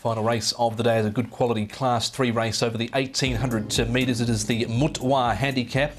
Final race of the day is a good quality Class 3 race over the 1800 metres. It is the Mutwa handicap.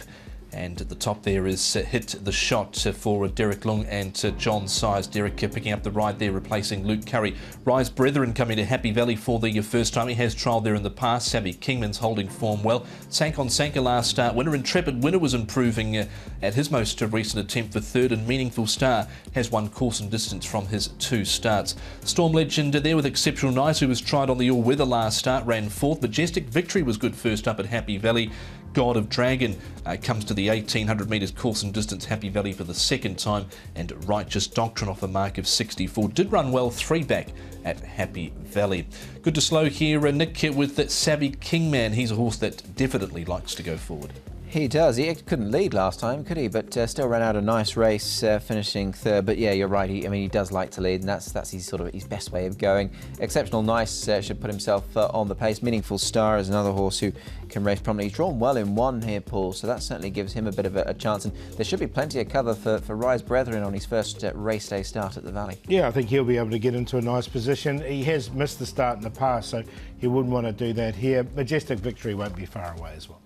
And at the top there is Hit the Shot for Derek Lung and John Size. Derek picking up the ride there, replacing Luke Curry. Rise Brethren coming to Happy Valley for the first time. He has trialled there in the past. Savvy Kingman's holding form well. Sank on Sanka last start winner. Intrepid Winner was improving at his most recent attempt for third, and Meaningful Star has won course and distance from his 2 starts. Storm Legend there with Exceptional Nice, who was tried on the all-weather last start, ran 4th. Majestic Victory was good first up at Happy Valley. God of Dragon comes to the 1800 metres course and distance Happy Valley for the second time, and Righteous Doctrine off a mark of 64 did run well 3 back at Happy Valley. Good to slow here, Nick, with that Savvy Kingman. He's a horse that definitely likes to go forward. He does. He couldn't lead last time, could he? But still ran out a nice race, finishing 3rd. But yeah, you're right. He does like to lead, and that's his best way of going. Exceptional Nice should put himself on the pace. Meaningful Star is another horse who can race prominently. He's drawn well in 1 here, Paul, so that certainly gives him a bit of a chance. And there should be plenty of cover for Rise Brethren on his first race day start at the Valley. Yeah, I think he'll be able to get into a nice position. He has missed the start in the past, so he wouldn't want to do that here. Majestic Victory won't be far away as well.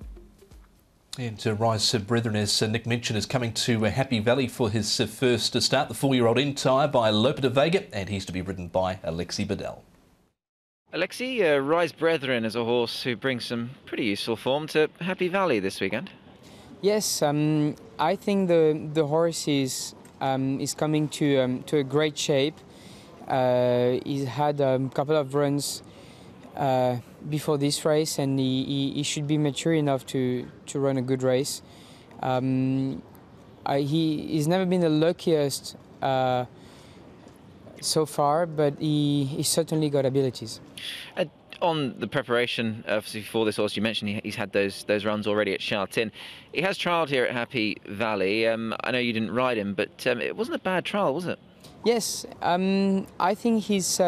And Rise Brethren, as Nick mentioned, is coming to Happy Valley for his first start. The 4-year-old Entire by Lope de Vega, and he's to be ridden by Alexi Bedell. Alexi, Rise Brethren is a horse who brings some pretty useful form to Happy Valley this weekend. Yes, I think the horse is coming to a great shape. He's had a couple of runs before this race, and he should be mature enough to run a good race. He's never been the luckiest so far, but he certainly got abilities. On the preparation for this horse, you mentioned he's had those runs already at R10. He has trialled here at Happy Valley. I know you didn't ride him, but it wasn't a bad trial, was it? Yes, I think he's...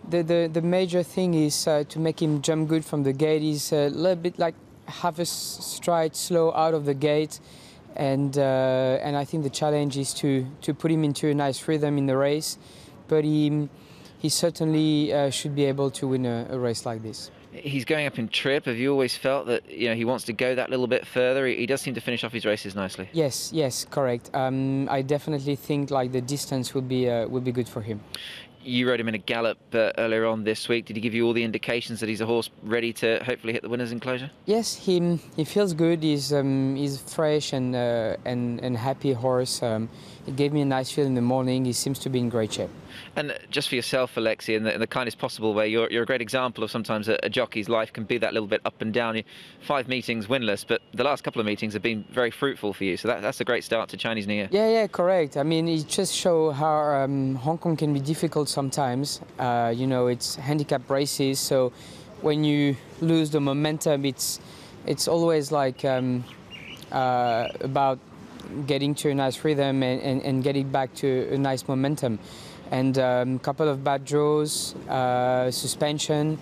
The major thing is to make him jump good from the gate. He's a little bit like half a stride slow out of the gate, and I think the challenge is to put him into a nice rhythm in the race. But he certainly should be able to win a race like this. He's going up in trip. Have you always felt that he wants to go that little bit further? He does seem to finish off his races nicely. Yes, correct. I definitely think like the distance would be good for him. You rode him in a gallop earlier on this week. Did he give you all the indications that he's a horse ready to hopefully hit the winner's enclosure? Yes, he feels good. He's fresh and happy horse. He gave me a nice feel in the morning. He seems to be in great shape. And just for yourself, Alexi, in the kindest possible way, you're a great example of sometimes a jockey's life can be that little bit up and down. 5 meetings winless, but the last couple of meetings have been very fruitful for you. So that's a great start to Chinese New Year. Yeah, correct. I mean, it just shows how Hong Kong can be difficult sometimes. It's handicap races, so when you lose the momentum, it's always like about getting to a nice rhythm and getting back to a nice momentum. And a couple of bad draws, suspension.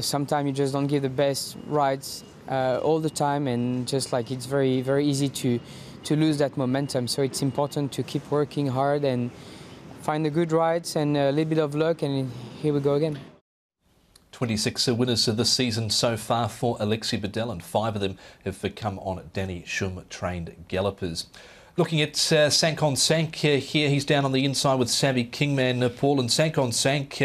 Sometimes you just don't give the best rides all the time, and just like it's very, very easy to lose that momentum. So it's important to keep working hard and find the good rides and a little bit of luck, and here we go again. 26 winners this season so far for Alexi Bedell, and 5 of them have come on Danny Shum trained gallopers. Looking at Sank on Sank here, he's down on the inside with Savvy Kingman, Paul, and Sank on Sank.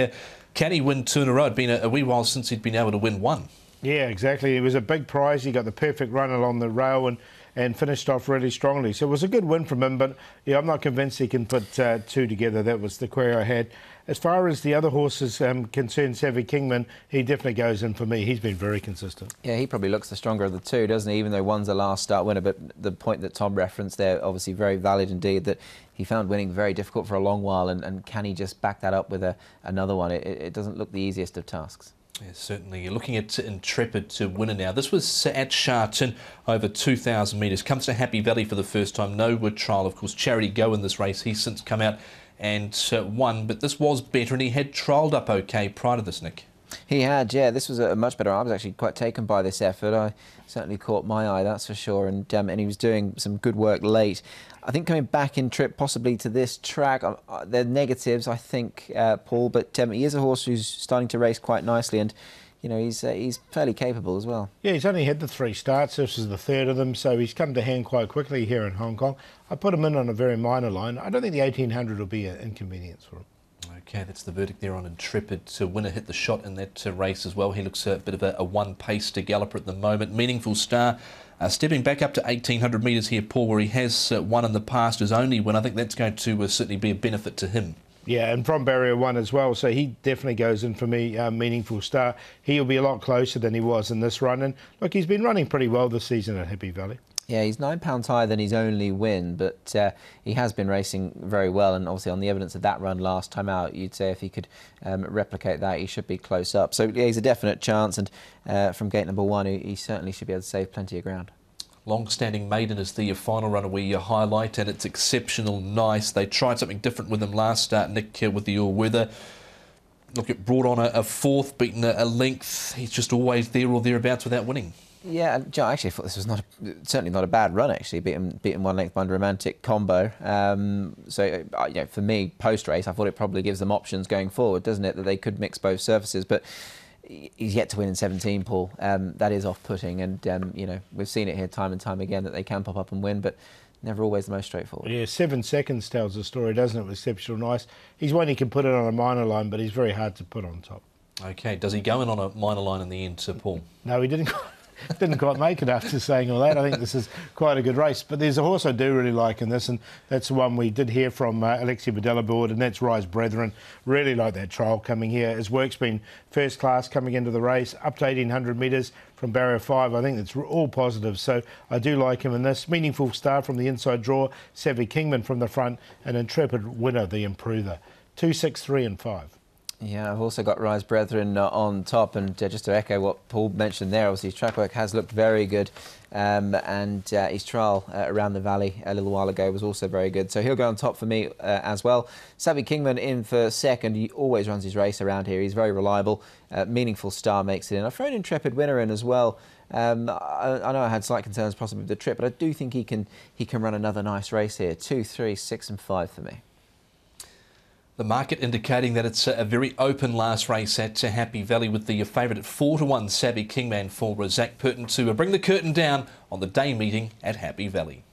Can he win 2 in a row? It'd been a wee while since he'd been able to win 1. Yeah, exactly. It was a big prize. He got the perfect run along the rail and finished off really strongly. So it was a good win from him, but yeah, I'm not convinced he can put 2 together. That was the query I had. As far as the other horses concerned, Savvy Kingman, he definitely goes in for me. He's been very consistent. Yeah, he probably looks the stronger of the 2, doesn't he? Even though one's a last start winner, but the point that Tom referenced there, obviously very valid indeed, that he found winning very difficult for a long while, and can he just back that up with another one? It doesn't look the easiest of tasks. Yeah, certainly. You're looking at Intrepid winner now. This was at R10 over 2,000 metres. Comes to Happy Valley for the first time. No trial, of course. Charity Go in this race. He's since come out and won, but this was better, and he had trialled up okay prior to this, Nick. He had, yeah. This was a much better. I was actually quite taken by this effort. I certainly caught my eye, that's for sure. And he was doing some good work late. I think coming back in trip possibly to this track, they're negatives, I think, Paul. But he is a horse who's starting to race quite nicely, and you know he's fairly capable as well. Yeah, he's only had the 3 starts. This is the 3rd of them, so he's come to hand quite quickly here in Hong Kong. I put him in on a very minor line. I don't think the 1800 will be an inconvenience for him. Okay, that's the verdict there on Intrepid. Winner hit the shot in that race as well. He looks a bit of a one-paced galloper at the moment. Meaningful Star stepping back up to 1800 metres here, Paul, where he has won in the past, his only win. I think that's going to certainly be a benefit to him. Yeah, and from barrier 1 as well, so he definitely goes in for me, Meaningful Star. He'll be a lot closer than he was in this run, and look, he's been running pretty well this season at Happy Valley. Yeah, he's £9 higher than his only win, but he has been racing very well, and obviously on the evidence of that run last time out, you'd say if he could replicate that, he should be close up. So yeah, he's a definite chance, and from gate number 1, he certainly should be able to save plenty of ground. Long-standing maiden is the final runner we highlight, and it's exceptional nice. They tried something different with him last start, Nick, with the all-weather. Look, it brought on a 4th, beaten a length. He's just always there or thereabouts without winning. Yeah, I actually thought this was certainly not a bad run, actually, beating 1 length behind Romantic Combo. So, you know, for me, post-race, I thought it probably gives them options going forward, doesn't it, that they could mix both surfaces. But he's yet to win in 17, Paul. That is off-putting, and, you know, we've seen it here time and time again that they can pop up and win, but never always the most straightforward. Yeah, 7 seconds tells the story, doesn't it, with Exceptional Nice. He's one he can put it on a minor line, but he's very hard to put on top. OK, does he go in on a minor line in the end, Paul? No, he didn't. Didn't quite make it after saying all that. I think this is quite a good race. But there's a horse I do really like in this, and that's the one we did hear from Alexi Badella board, and that's Rise Brethren. Really like that trial coming here. His work's been first class coming into the race, up to 1800 metres from barrier 5. I think that's all positive. So I do like him in this. Meaningful Star from the inside draw, Savvy Kingman from the front, and Intrepid Winner, the improver. 2, 6, 3 and 5. Yeah, I've also got Rise Brethren on top, and just to echo what Paul mentioned there, obviously his track work has looked very good, and his trial around the valley a little while ago was also very good, so he'll go on top for me as well. Savvy Kingman in for 2nd. He always runs his race around here. He's very reliable. Meaningful Star makes it in. I've thrown Intrepid Winner in as well. I know I had slight concerns possibly with the trip, but I do think he can run another nice race here. 2, 3, 6 and 5 for me. The market indicating that it's a very open last race at Happy Valley, with the favourite at 4-1, Savvy Kingman, for Zach Purton to bring the curtain down on the day meeting at Happy Valley.